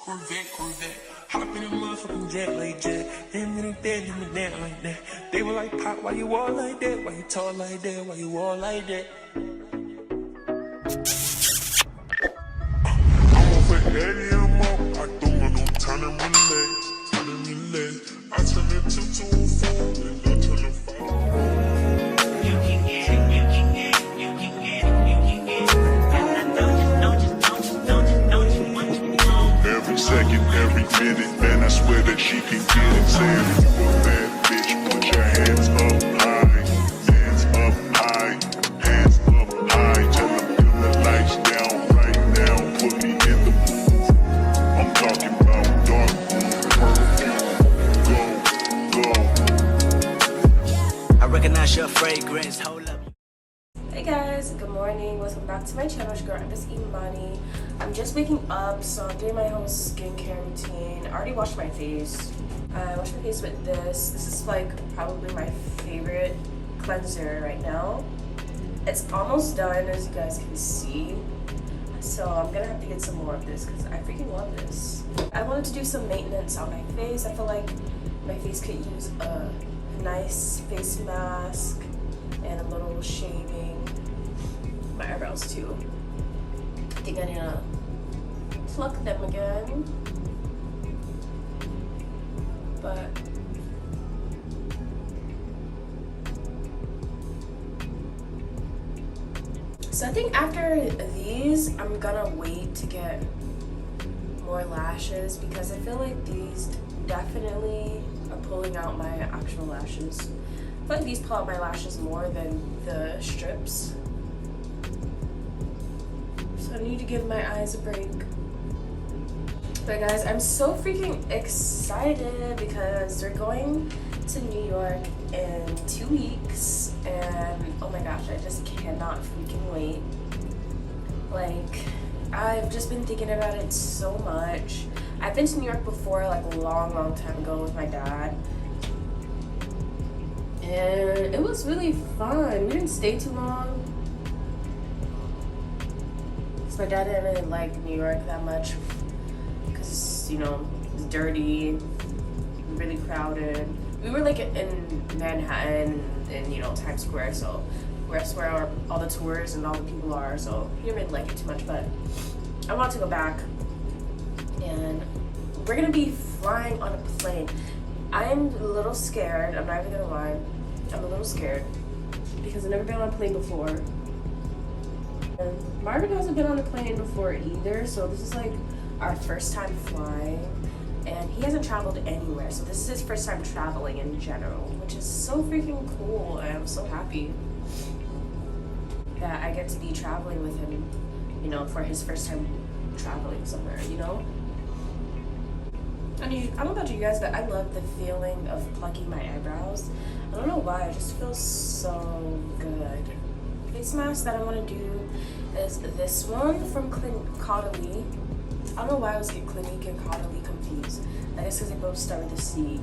Corvette. Hop in a motherfucking jet like jet. And then they hit me down like that. They were like, Pop, why you all like that? Why you talk like that? Why you all like that? I'm off an alien up. I don't want no time to relax. I turn it to 204 and I turn to 5. Every second, every minute, man, I swear that she can get it. Saying if you a bad bitch, put your hands up high, hands up high, hands up high. Tell them dim the lights down right now, put me in the mood. I'm talking about dark perfume, go. I recognize your fragrance, hold up. Hey guys, good morning. Welcome back to my channel. It's your girl, I'm Imani. I'm just waking up, so I'm doing my whole skincare routine. I already washed my face. I washed my face with this. This is like probably my favorite cleanser right now. It's almost done, as you guys can see. So I'm gonna have to get some more of this because I freaking love this. I wanted to do some maintenance on my face. I feel like my face could use a nice face mask and a little shaving. My eyebrows too. I think I need to pluck them again. But so I think after these, I'm gonna wait to get more lashes because I feel like these definitely are pulling out my actual lashes. I feel like these pull out my lashes more than the strips. So I need to give my eyes a break. But guys, I'm so freaking excited because they're going to New York in 2 weeks. And oh my gosh, I just cannot freaking wait. Like, I've just been thinking about it so much. I've been to New York before, like a long time ago with my dad. And it was really fun. We didn't stay too long. Because my dad didn't really like New York that much. Because, you know, it was dirty, really crowded. We were like in Manhattan and, you know, Times Square. So that's where all the tours and all the people are. So he didn't really like it too much. But I want to go back. And we're going to be flying on a plane. I'm a little scared. I'm not even going to lie. I'm a little scared because I've never been on a plane before. And Marvin hasn't been on a plane before either, so this is like our first time flying. And he hasn't traveled anywhere, so this is his first time traveling in general, which is so freaking cool. And I'm so happy that I get to be traveling with him, you know, for his first time traveling somewhere, you know? I don't know about you guys, but I love the feeling of plucking my eyebrows. I don't know why, it just feels so good. Face mask that I want to do is this one from Caudalie. I don't know why I was getting Clinique and Caudalie confused. I guess because they both start with a C.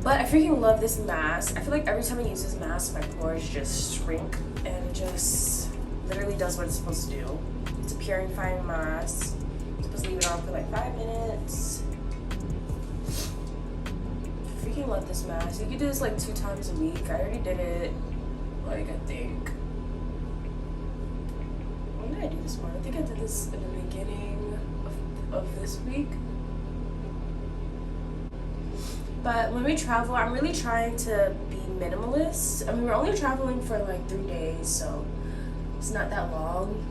But I freaking love this mask. I feel like every time I use this mask, my pores just shrink and it just literally does what it's supposed to do. It's a purifying mask. You're supposed to leave it on for like 5 minutes. I love this mask. You could do this like 2 times a week. I already did it, like, I think. When did I do this one? I think I did this in the beginning of this week. But when we travel, I'm really trying to be minimalist. I mean, we're only traveling for like 3 days, so it's not that long.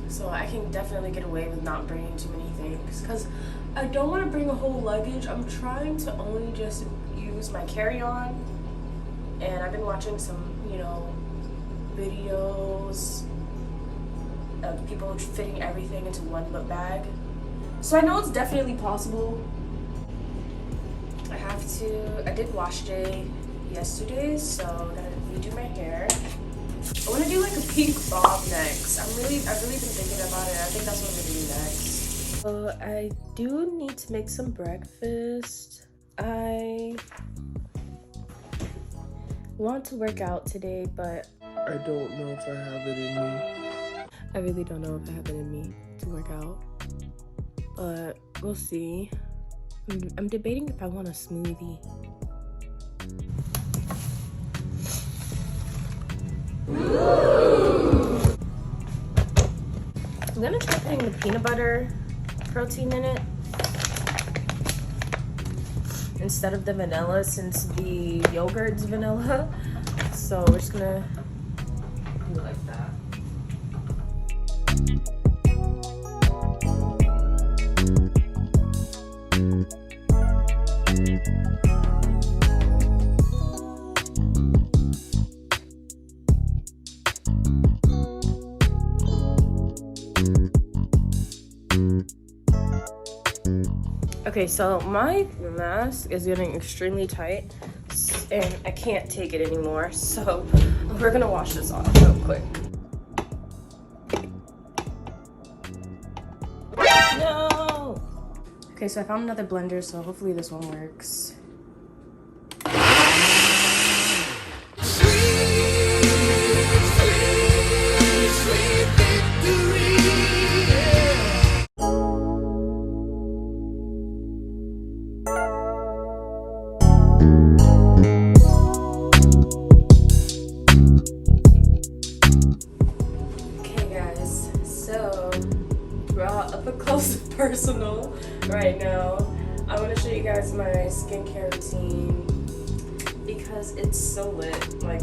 So I can definitely get away with not bringing too many things because I don't want to bring a whole luggage. I'm trying to only just use my carry-on, and I've been watching some, you know, videos of people fitting everything into one book bag. So I know it's definitely possible. I did wash day yesterday, so I'm gonna redo my hair. I want to do like a pink bob next. I've really been thinking about it. I think that's what I'm gonna do next. So I do need to make some breakfast. I want to work out today, but I don't know if I have it in me. I really don't know if I have it in me to work out. but we'll see. I'm debating if I want a smoothie. I'm gonna try putting the peanut butter protein in it instead of the vanilla, since the yogurt's vanilla. So we're just gonna do it like that. Okay, so my mask is getting extremely tight and I can't take it anymore, so we're gonna wash this off real quick. No! Okay, so I found another blender, so hopefully this one works. Personal right now. I want to show you guys my skincare routine because it's so lit. Like,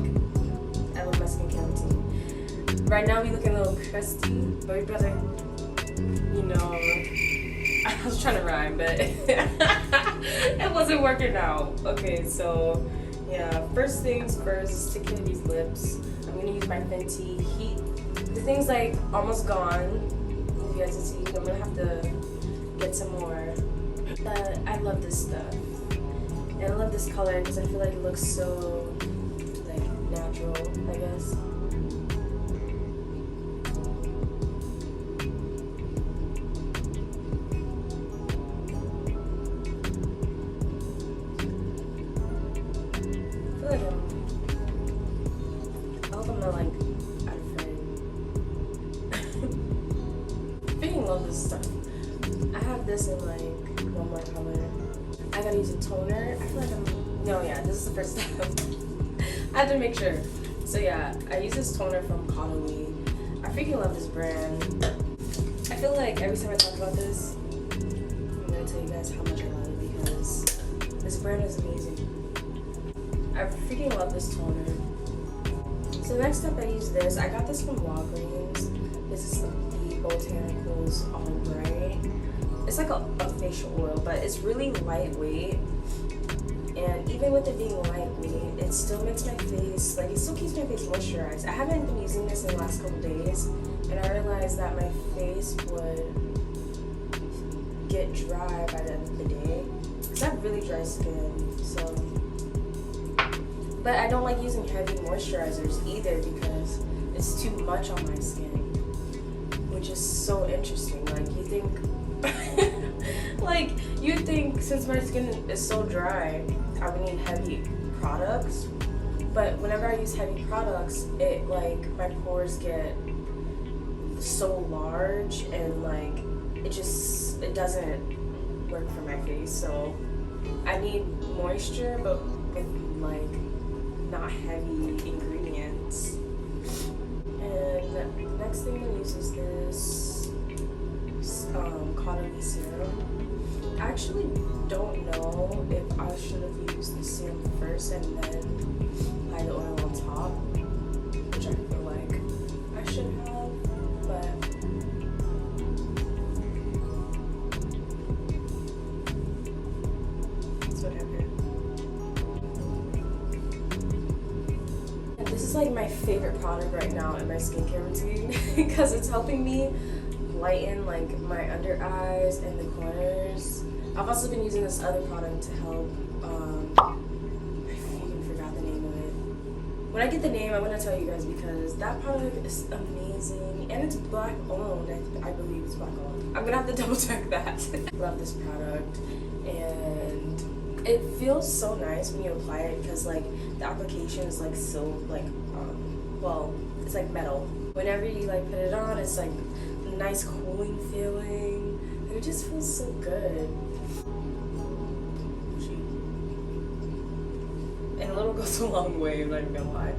I love my skincare routine. Right now we looking a little crusty, but we better, you know, I was trying to rhyme, but it wasn't working out. Okay, so yeah, first things first is to clean these lips. I'm gonna use my Fenty Heat. The thing's like almost gone. You guys can see, I'm gonna have to get some more, but I love this stuff and I love this color because I feel like it looks so like natural, I guess. I hope I'm not like love this stuff. I have this in like one more color. I gotta use a toner. I feel like this is the first time. I had to make sure. So yeah, I use this toner from Caudalie. I freaking love this brand. I feel like every time I talk about this, I'm gonna tell you guys how much I love it because this brand is amazing. I freaking love this toner. So next up, I use this. I got this from Walgreens. This is the Botanicals All Bright. It's like a facial oil, but it's really lightweight. And even with it being lightweight, it still makes my face, like it still keeps my face moisturized. I haven't been using this in the last couple days, and I realized that my face would get dry by the end of the day. Because I have really dry skin, so. But I don't like using heavy moisturizers either because it's too much on my skin. Which is so interesting. Like you think since my skin is so dry, I would need heavy products. But whenever I use heavy products, it like my pores get so large and like it doesn't work for my face. So I need moisture, but with like not heavy ingredients. And the next thing I use is this Caudalie serum. I actually don't know if I should have used the serum first and then apply the oil on top, which I feel like I should have, but it's whatever. And this is like my favorite product right now in my skincare routine because it's helping me lighten like my under eyes and the corners. I've also been using this other product to help, I even forgot the name of it. When I get the name, I'm going to tell you guys because that product is amazing and it's black owned. I believe it's black owned. I'm going to have to double check that. Love this product and it feels so nice when you apply it because like the application is like so like, well, it's like metal. Whenever you like put it on, it's like a nice cooling feeling. Let me just feels so good. And a little goes a long way, I'm not even gonna lie.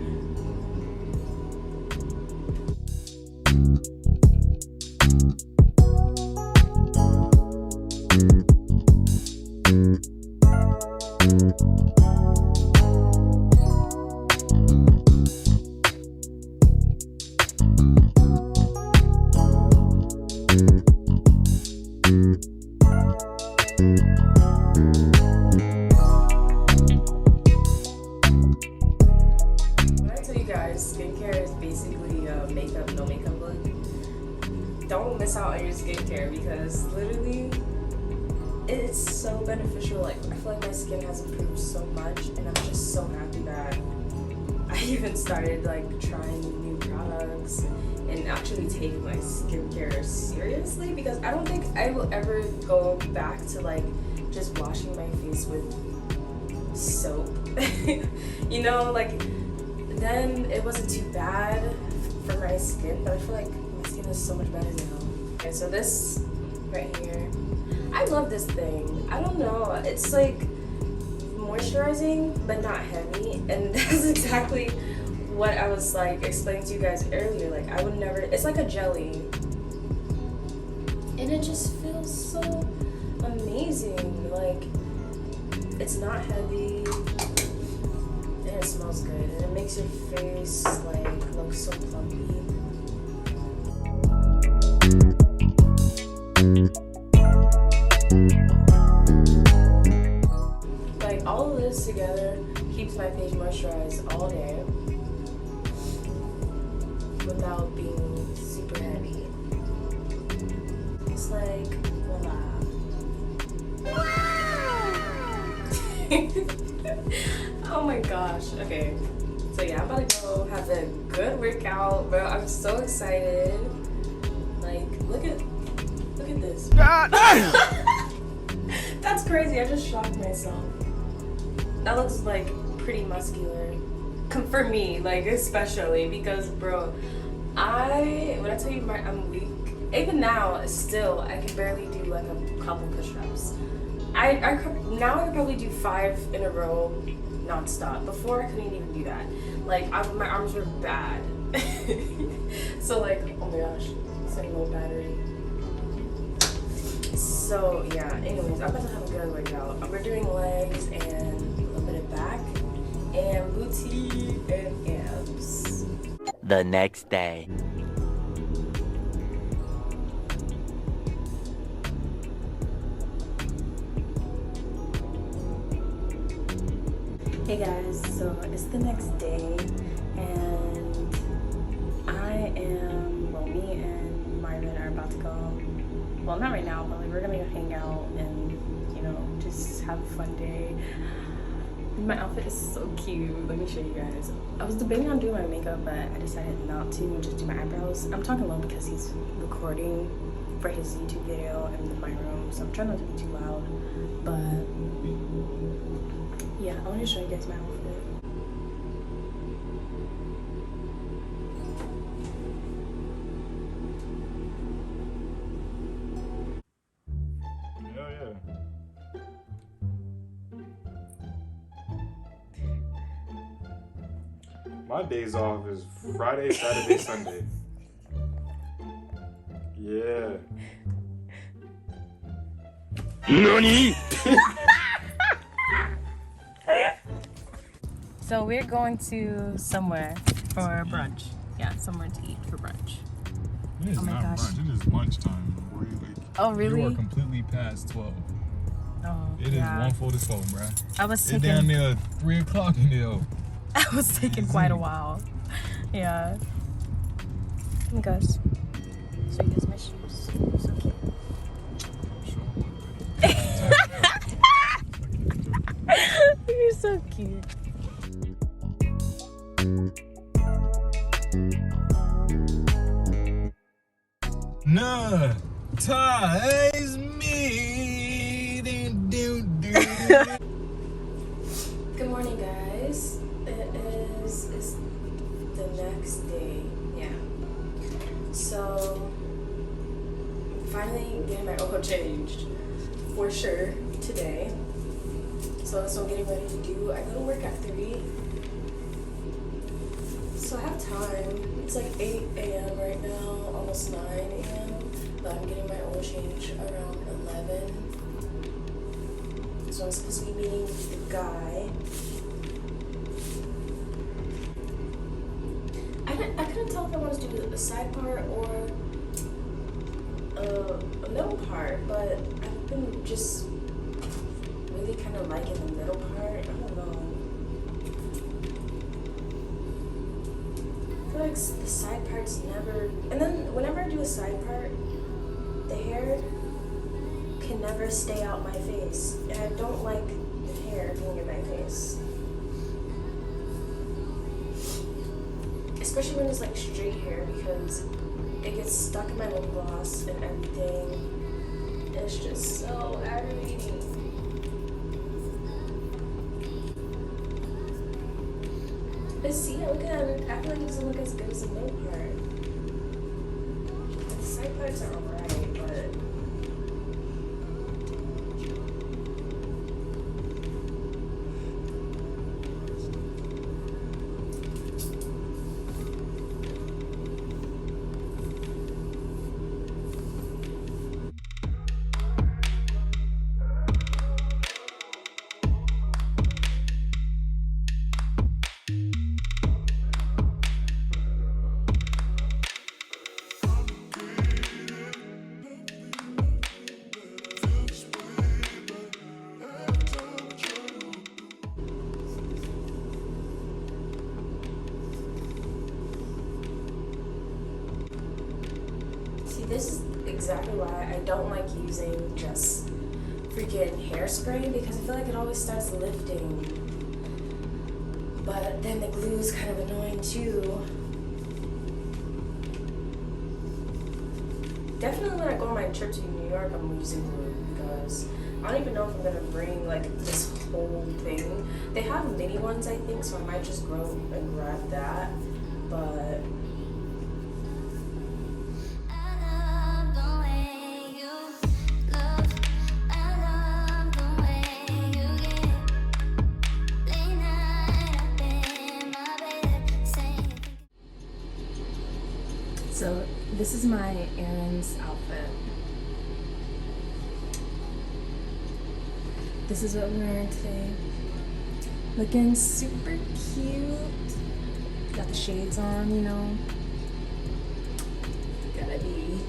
Skincare is basically makeup, no makeup look. Don't miss out on your skincare because literally it's so beneficial. Like I feel like my skin has improved so much, and I'm just so happy that I even started like trying new products and actually taking my skincare seriously, because I don't think I will ever go back to like just washing my face with soap. You know, like then it wasn't too bad for my skin, but I feel like my skin is so much better now. Okay, so this right here, I love this thing. I don't know, it's like moisturizing but not heavy, and that's exactly what I was like explaining to you guys earlier. Like I would never, it's like a jelly, and it just feels so amazing. Like it's not heavy, and it smells good, and it makes your face like look so plumpy. Like all of this together keeps my face moisturized all day without being super heavy. It's like voila. Oh my gosh. Okay. So yeah, I'm about to go have a good workout, bro. I'm so excited. Like, look at this. That's crazy. I just shocked myself. That looks like pretty muscular. For me, like especially because, bro, when I tell you I'm weak, even now, still I can barely do like a couple push-ups. Now I can probably do 5 in a row non-stop. Before I couldn't even do that. Like my arms were bad. So like, oh my gosh, it's like low battery. So yeah, anyways, I'm about to have a good workout. We're doing legs and a little bit of back and booty and abs. The next day. Hey guys, so it's the next day, and me and Marvin are about to go, well not right now, but like we're gonna go hang out and, you know, just have a fun day. My outfit is so cute, let me show you guys. I was debating on doing my makeup, but I decided not to and just do my eyebrows. I'm talking low because he's recording for his YouTube video in my room, so I'm trying not to be too loud, but yeah, I want to show you guys my outfit. My days off is Friday, Saturday, Sunday. Yeah. NANI?! So we're going to somewhere for brunch. Yeah, somewhere to eat for brunch. It is Oh my not gosh. brunch. It is lunchtime. Boy. Like, Oh really? you are completely past 12. Oh, It is yeah. 1:44, bruh. I was It's taking. down there 3 o'clock in there. I was taking quite a while. Yeah. Oh my gosh. Show you guys my shoes. So cute. You're so cute. Nah, ties me. Good morning, guys. It's the next day. Yeah. So finally getting my oil changed for sure today. So that's what I'm getting ready to do. I go to work at 3. So I have time. It's like 8 a.m. right now, almost 9 a.m. But I'm getting my oil change around 11. So I'm supposed to be meeting the guy. I couldn't tell if I wanted to do a side part or a middle part, but I've been just really kind of liking the middle part. I don't know. I feel like the side parts never, and then whenever I do a side part, the hair can never stay out my face, and I don't like the hair being in my face. Especially when it's like straight hair, because it gets stuck in my lip gloss and everything. It's just so aggravating. But see, look at it. I feel like it doesn't look as good as the middle part. The side parts are alright, but this is exactly why I don't like using just freaking hairspray, because I feel like it always starts lifting. But then the glue is kind of annoying too. Definitely when I go on my trip to New York, I'm using glue, because I don't even know if I'm gonna bring like this whole thing. They have mini ones, I think, so I might just go and grab that. But so this is my errands outfit. This is what we're wearing today. Looking super cute. Got the shades on, you know. Gotta be,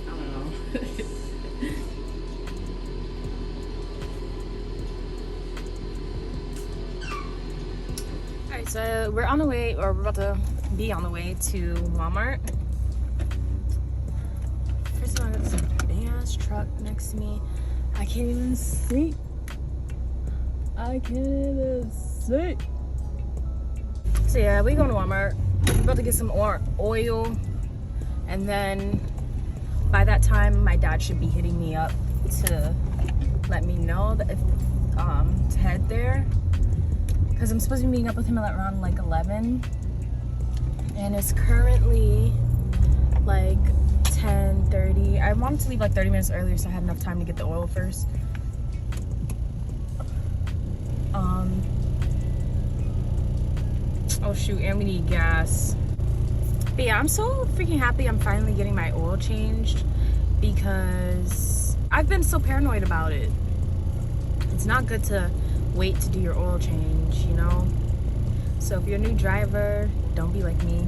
I don't know. Alright, so we're on the way, or we're about to be on the way to Walmart. First of all, I got this big ass truck next to me. I can't even see. I can't even see. So yeah, we going to Walmart. We're about to get some more oil, and then by that time, my dad should be hitting me up to let me know that if to head there, because I'm supposed to be meeting up with him at around like 11. And it's currently like 10:30. I wanted to leave like 30 minutes earlier so I had enough time to get the oil first. Oh shoot, and we need gas. But yeah, I'm so freaking happy I'm finally getting my oil changed, because I've been so paranoid about it. It's not good to wait to do your oil change, you know? So if you're a new driver, don't be like me.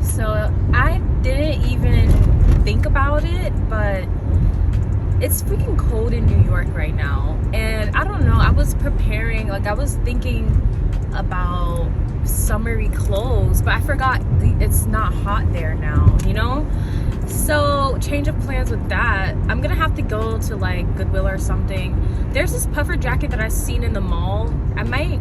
So I didn't even think about it, but it's freaking cold in New York right now. And I don't know, I was preparing, like I was thinking about summery clothes, but I forgot it's not hot there now, you know? So change of plans with that. I'm gonna have to go to like Goodwill or something. There's this puffer jacket that I've seen in the mall. I might,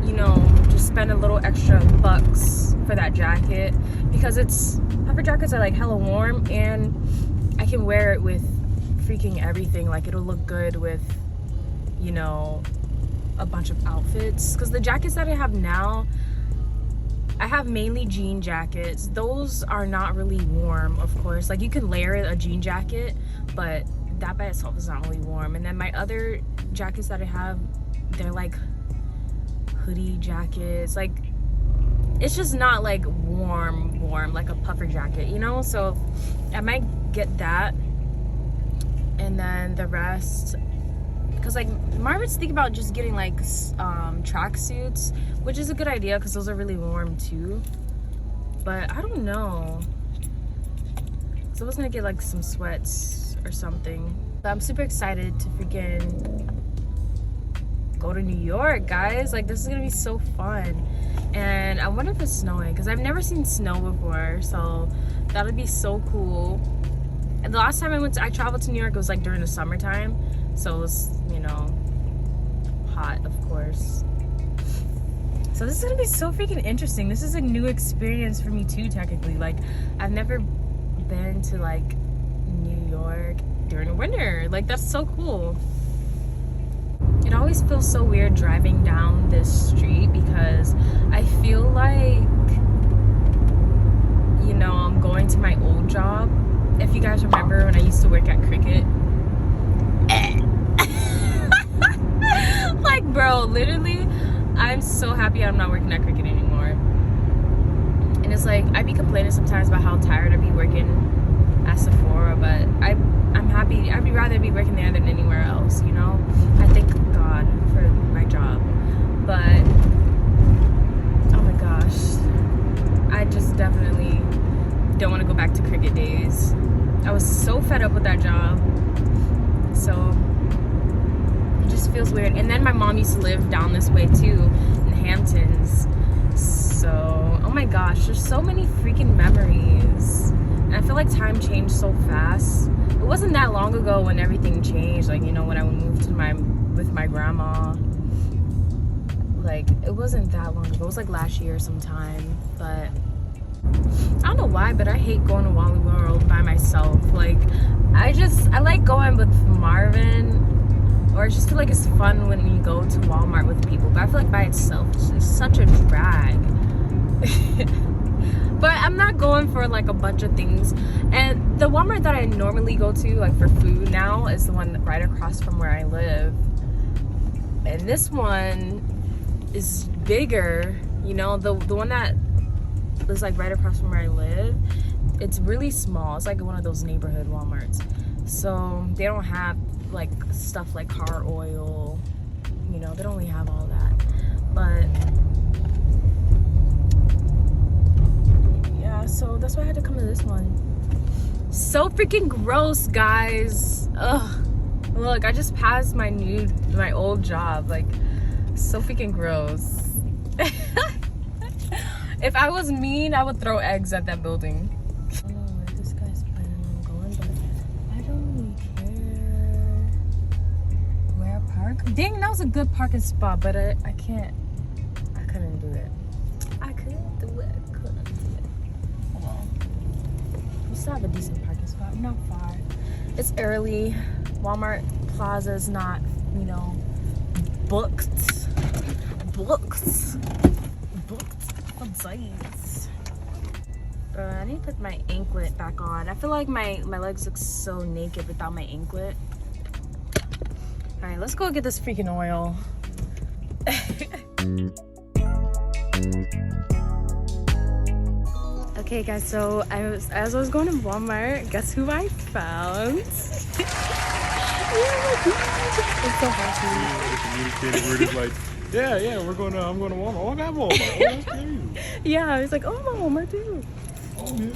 you know, just spend a little extra bucks for that jacket, because puffer jackets are like hella warm, and I can wear it with freaking everything. Like it'll look good with, you know, a bunch of outfits, because the jackets that I have now, I have mainly jean jackets. Those are not really warm, of course. Like, you can layer a jean jacket, but that by itself is not really warm. And then my other jackets that I have, they're like hoodie jackets. Like, it's just not like warm like a puffer jacket, you know? So I might get that, and then the rest, because like Marvin's thinking about just getting like track suits, which is a good idea because those are really warm too. But I don't know, so I was gonna get like some sweats or something. But I'm super excited to freaking go to New York, guys. Like, this is gonna be so fun. And I wonder if it's snowing, because I've never seen snow before, so that would be so cool. And the last time I traveled to New York, it was like during the summertime, so it was, you know, hot, of course. So this is gonna be so freaking interesting. This is a new experience for me too, technically. Like, I've never been to like New York during the winter. Like, that's so cool. It always feels so weird driving down this street because I feel like, you know, I'm going to my old job. If you guys remember when I used to work at Cricket. Like, bro, literally, I'm so happy I'm not working at Cricket anymore. And it's like, I be complaining sometimes about how tired I be working at Sephora, but I'm happy. I'd rather be working there than anywhere else, you know? I thank God for my job. But, oh my gosh, I just definitely don't want to go back to Cricket days. I was so fed up with that job. So, it just feels weird. And then my mom used to live down this way too, in the Hamptons. So, oh my gosh, there's so many freaking memories. And I feel like time changed so fast. It wasn't that long ago when everything changed. Like, you know, when I moved to with my grandma. Like, it wasn't that long ago. It was like last year sometime. But I don't know why, but I hate going to Wally World by myself. Like, I like going with Marvin, or I just feel like it's fun when you go to Walmart with people. But I feel like by itself, it's such a drag. But I'm not going for like a bunch of things. And the Walmart that I normally go to, like for food now, is the one right across from where I live. And this one is bigger, you know, the one that is like right across from where I live. It's really small. It's like one of those neighborhood Walmarts. So they don't have like stuff like car oil, you know, they don't really have all that. But yeah, so that's why I had to come to this one. So freaking gross, guys. Ugh. Look, I just passed my old job. Like, so freaking gross. If I was mean, I would throw eggs at that building. I don't know where this guy's planning on going, but I don't really care where I park. Dang, that was a good parking spot, but I couldn't do it. I couldn't do it. Oh well. We still have a decent parking spot. Not far. It's early. Walmart Plaza is not, you know, booked. I need to put my anklet back on. I feel like my legs look so naked without my anklet. All right, let's go get this freaking oil. Okay, guys, so as I was going to Walmart, guess who I found? I'm so happy. We're just like, yeah, I'm going to Walmart. Oh, I got Walmart. Oh, that's crazy. Yeah, I was like, oh, I'm at Walmart too. Oh, me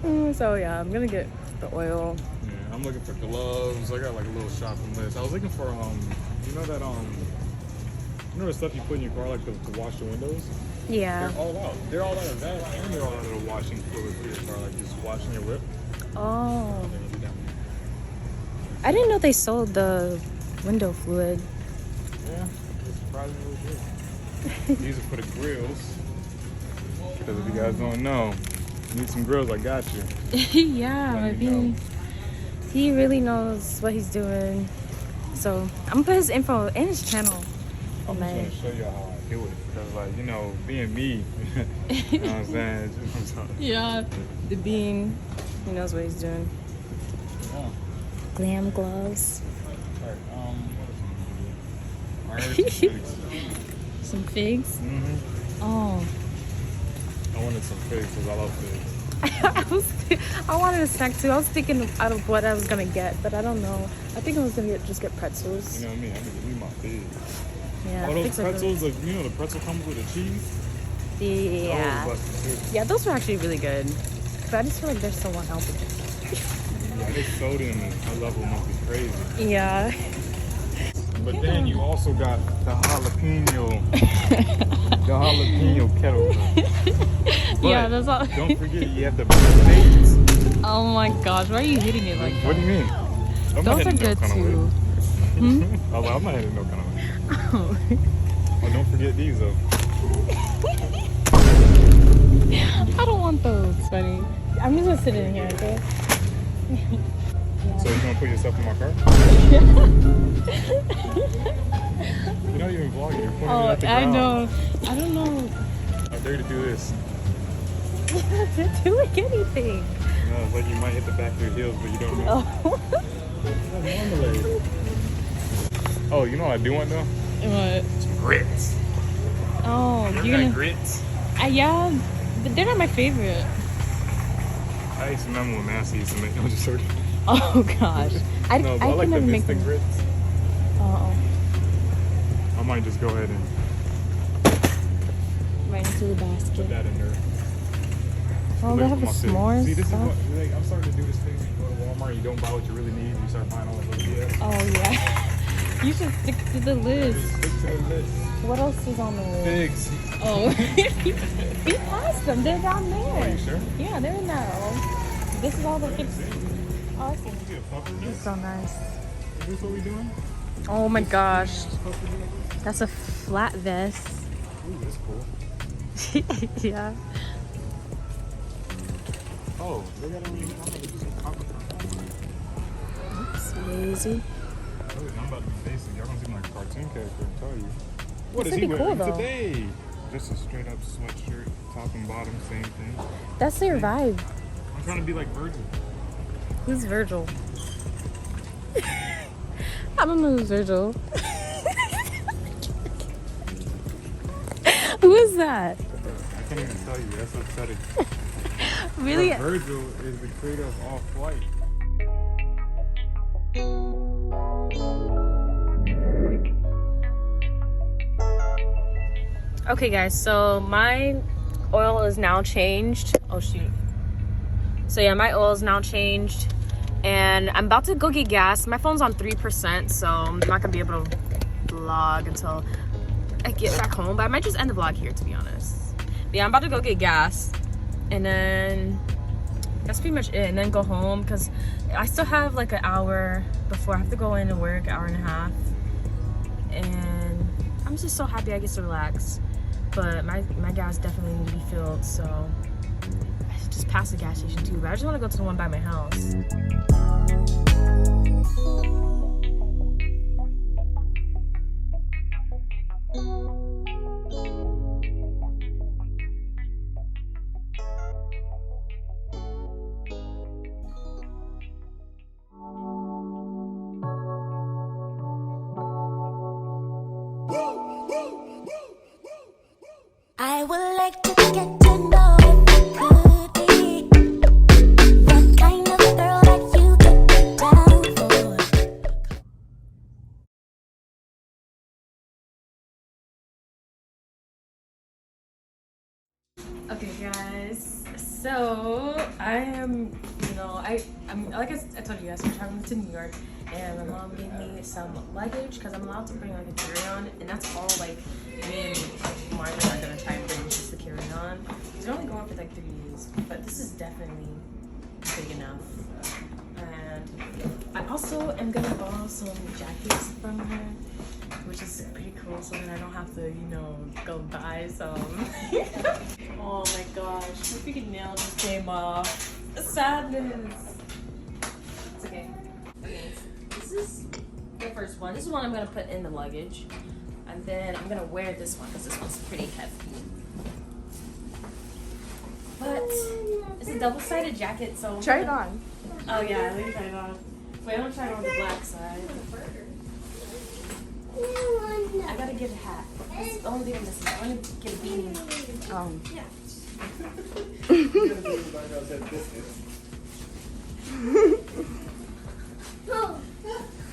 too. So yeah, I'm gonna get the oil. Yeah, I'm looking for gloves. I got like a little shopping list. I was looking for you know that you know the stuff you put in your car like to wash the windows? Yeah. They're all out. They're all out of that, and they're all out of the washing fluid for your car, like just washing your whip. Oh. I didn't know they sold the window fluid. Yeah, it's surprisingly good. These are for the grills. Because if you guys don't know, you need some grills, I got you. Yeah, I mean, he really knows what he's doing. So I'm gonna put his info in his channel. I'm just gonna show you how I do it. Because, like, you know, being me, you know what I'm saying? Yeah, the bean, he knows what he's doing. Yeah. Glam gloves. Alright, what else? Alright, some figs. Some figs? Mm-hmm. Oh. I wanted some figs because I love figs. I wanted a snack too. I was thinking out of what I was gonna get, but I don't know. I think I was gonna just get pretzels. You know me, I'm gonna give me my figs. Yeah. Oh, those pretzels, you know the pretzel comes with a cheese? Yeah. Oh, Yeah, those were actually really good. But I just feel like they're so unhealthy. yeah, they sold them. I love them. Must be crazy. Yeah. But then you also got the jalapeno, kettle. But yeah, that's all. Don't forget you have the baked. Oh my gosh, why are you hitting it like that? What do you mean? I'm Those are good too. I'm not hitting no kind of way. Oh, don't forget these though. I don't want those, Funny. I'm just gonna sit in here, okay? So you gonna put yourself in my car? You're not even vlogging. You're pointing at the ground. I know. I don't know. I dare you to do this. You're not doing anything. No, it's like you might hit the back of your heels, but you don't know. Oh, you know what I do want though? What? Some grits. Oh, You ever you're had gonna. grits? Yeah, but they're not my favorite. I used to remember when Massey used to make them. Just Oh gosh, I no, but I like can the never make instant them. grits. Oh, I might just go ahead and right into the put basket. that in there. Oh, they have the s'mores. See, this is stuff. what like, I'm starting to do this thing when you go to Walmart, you don't buy what you really need, you start buying all that little BS. Oh yeah. You should stick to the list. Stick to the list. What else is on the list? Figs. Oh, we passed them. They're down there. Are you sure? Yeah, they're in that row. This is all the figs. Oh, I see. Get a puffer It's dish? so nice. Is this what we doing? Oh my gosh, Puffer dish? that's a flat vest. Ooh, that's cool. Yeah. Oh, they got everything. I'm gonna do some copper. Oops, lazy. I'm about to be basic. Y'all gonna see my cartoon character and tell you. What This is would he be cool, wearing though. today? Just a straight up sweatshirt, top and bottom, same thing. That's their vibe. I'm trying to be like Virgil. Who's Virgil? I don't know who's Virgil. Who is that? I can't even tell you. That's upsetting. Really? But Virgil is the creator of Off-White. Okay guys, so my oil is now changed. Oh shoot. So yeah, my oil is now changed and I'm about to go get gas. My phone's on 3%, so I'm not gonna be able to vlog until I get back home, but I might just end the vlog here, to be honest. But yeah, I'm about to go get gas and then that's pretty much it, and then go home because I still have like an hour before I have to go in and work, hour and a half, and I'm just so happy I get to relax. But my gas definitely need to be filled, so I should just pass the gas station too, but I just want to go to the one by my house. I would like to get to know if you could be the kind of girl that you could be down for. Okay guys, so I am, I'm like I told you guys, I'm traveling to New York and my mom gave me some luggage because I'm allowed to bring like a carry-on, and that's all like me and Marvin are gonna try and bring just the carry-on. They're only going for like 3 days, but this is definitely big enough. And I also am gonna borrow some jackets from her, which is pretty cool, so then I don't have to, go buy some. Oh my gosh, my freaking nail just came off. Sadness. It's okay. Okay, this is the first one. This is one I'm gonna put in the luggage. And then I'm gonna wear this one because this one's pretty heavy. But it's a double-sided jacket, so Try it on. Oh yeah, let me try it on. Wait, I'm gonna try it on the black side. I gotta get a hat. That's the only thing I'm missing. I wanna get a beanie. Yeah.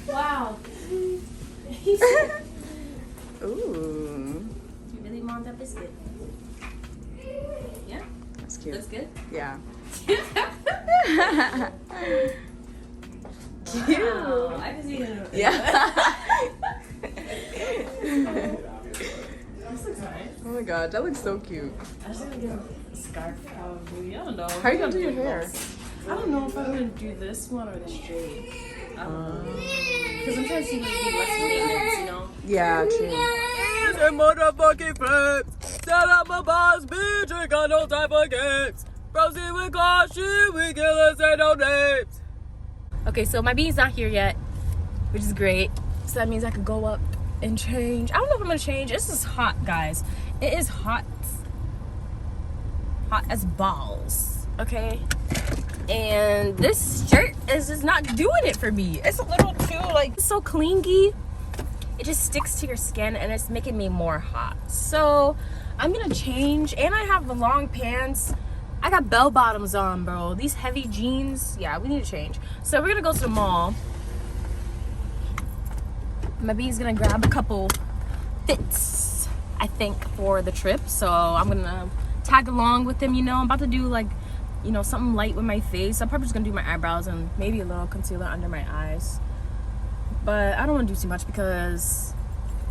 Wow. Ooh, You really want that biscuit? Yeah? that's cute. Looks good? Yeah. Wow, I can see it. Yeah. This looks nice. Oh my god, that looks so cute. I just gonna get a scarf probably. I don't know. How are you gonna do your hair? I don't know if I'm gonna do this one or the straight. I don't know. Because I'm trying to see if it would be less maintenance, you know? Yeah, true. Motherfucking flips. Set up my boss, bitch. Ain't got no time for games. Proceed with caution. We killers ain't no names. Okay, so my beanie's not here yet, which is great. So that means I could go up and change. I don't know if I'm gonna change. This is hot, guys. It is hot. Hot as balls. Okay? And this shirt is just not doing it for me. It's a little too, like, it's so clingy. It just sticks to your skin and it's making me more hot. So I'm gonna change, and I have the long pants. I got bell bottoms on, bro. These heavy jeans, yeah, we need to change. So we're gonna go to the mall. My B's gonna grab a couple fits, I think, for the trip. So I'm gonna tag along with him, you know. I'm about to do, like, you know, something light with my face. I'm probably just gonna do my eyebrows and maybe a little concealer under my eyes. But I don't want to do too much because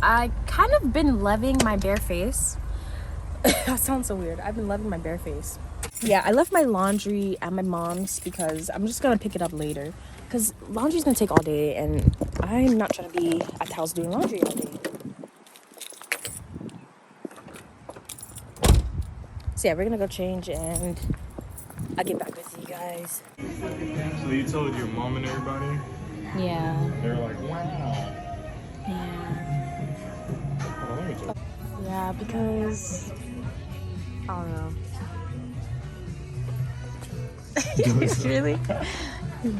I kind of been loving my bare face. That sounds so weird. I've been loving my bare face. Yeah, I left my laundry at my mom's because I'm just gonna pick it up later. Because laundry's gonna take all day and I'm not trying to be at the house doing laundry all day. So yeah, we're gonna go change and I'll get back with you guys. So you told your mom and everybody? Yeah. They were like, wow. Yeah. Hold on, let me check. Yeah, because I don't know. Really?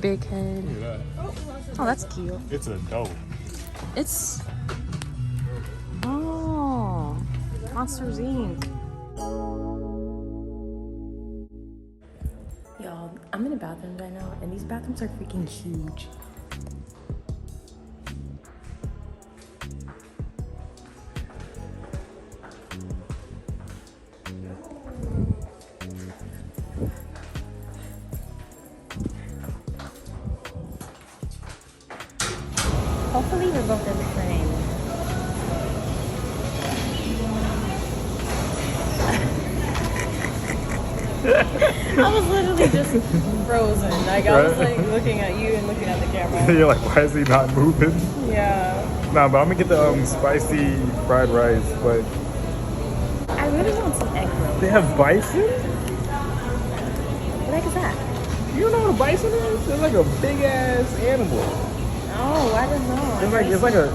Big head. Look at that. Oh, that's cute. It's a dope. It's Monsters Inc. Y'all, I'm in the bathroom right now, and these bathrooms are freaking huge. Hopefully we're both in the same. I was literally just frozen. Like, I was like looking at you and looking at the camera. You're like, why is he not moving? Yeah. Nah, but I'm gonna get the spicy fried rice, but I really want some egg rolls. they have bison? What the heck is that? You don't know what a bison is? It's like a big ass animal. Oh, I don't know. It's like a,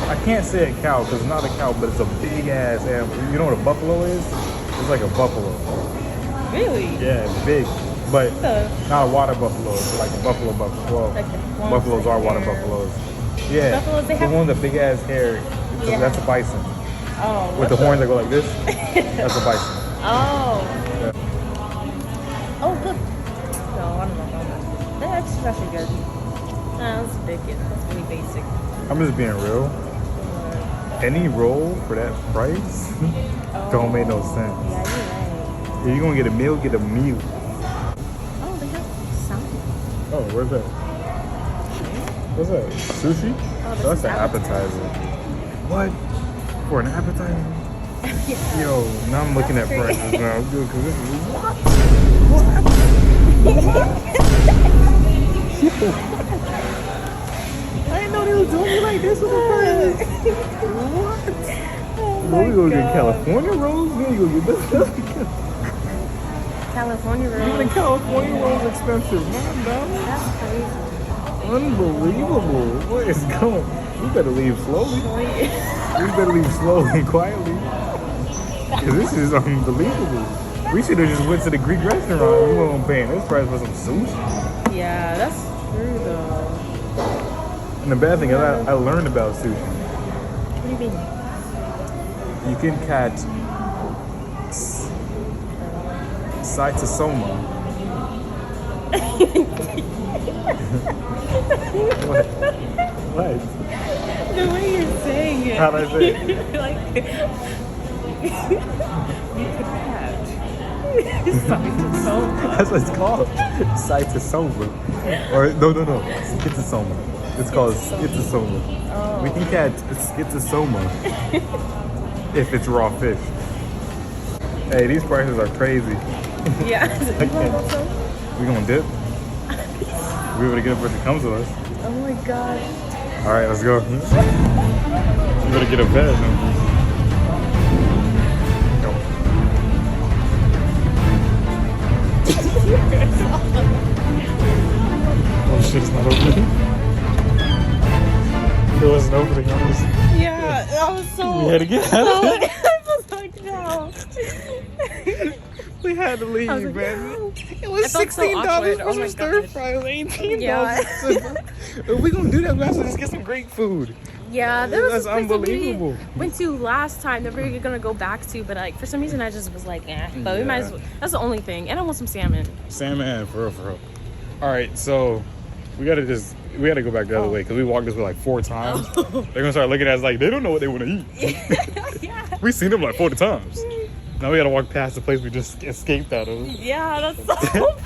I can't say a cow because it's not a cow, but it's a big ass animal. You know what a buffalo is? It's like a buffalo. Really? Yeah, it's big, but So, not a water buffalo. It's like a buffalo. Well, like the ones buffaloes with are water hair. buffaloes. Yeah, Buffaloes, they the have- one with the big ass hair. Yeah. That's a bison. oh, With the horns that go like this, that's a bison. Oh. Yeah. Oh, look. No, I don't know about that. That's actually good. Nah, that's big. That's really basic. I'm just being real. Any roll for that price don't make no sense. Yeah, you're right. If you're gonna get a meal, get a meal. Oh, they have salmon. Oh, where's that? What's that? Sushi? Oh, this That's is an appetizer. What? For an appetizer? Yo, now I'm looking at That's prices now. Dude, 'cause this is I didn't know they were doing me like this with the prices. What? What, we gonna get California rolls? We gonna get this stuff? California Even rolls. the California rolls expensive. Man, That's crazy. unbelievable. What is going? We better leave slowly. We better leave slowly and quietly. Cause this is unbelievable. We should have just went to the Greek restaurant. We weren't paying this price for some sushi. Yeah, that's true though. And the bad thing is I learned about sushi. What do you mean? You can catch cytosoma. What? What? The way you're saying it. How'd I say it? Like, you could catch. Cytosoma. That's what it's called. Cytosoma. Or no. Schizosoma. It's called schizosoma. Oh. We can catch schizosoma if it's raw fish. Hey, these prices are crazy. Yeah. I can't. We gonna dip? We able to get it before she comes to us. Oh my god. All right, let's go. You better get a bed. Huh? Oh shit, it's not opening. It wasn't opening, honestly. Yeah, that was so. We had to get out of I it. was like, no. We had to leave, I was like, man. no. It was I felt so $16 awkward. for Oh some my stir gosh. fry. It was $18. Yeah. If we gonna do that, we have to just get some great food. Yeah, that was That's a place that unbelievable. we went to last time that we were gonna go back to, but like for some reason I just was like, But we might as well. That's the only thing, and I want some salmon. Salmon, for real. All right, so we gotta go back the other way because we walked this way like 4 times. They're gonna start looking at us like they don't know what they want to eat. Yeah. We've seen them like 40 times. Now we gotta walk past the place we just escaped out of. Yeah, that's so.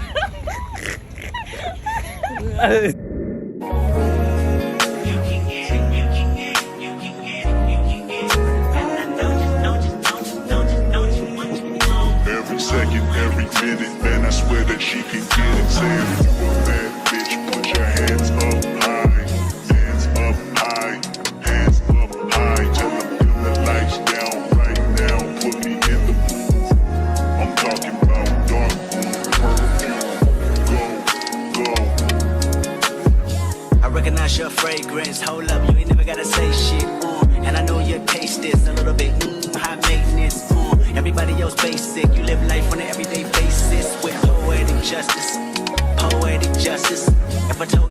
Every second, every minute, man, I swear that she can get it. Say if you a bad bitch, put your hands up high. Hands up high. Hands up high. Tell them dim the lights down right now. Put me in the mood. I'm talking about dark perfume. Go. I recognize your fragrance. Hold up, you ain't never gotta say shit. And I know your taste is a little bit high maintenance. Everybody else basic. You live life on an everyday basis with poetic justice.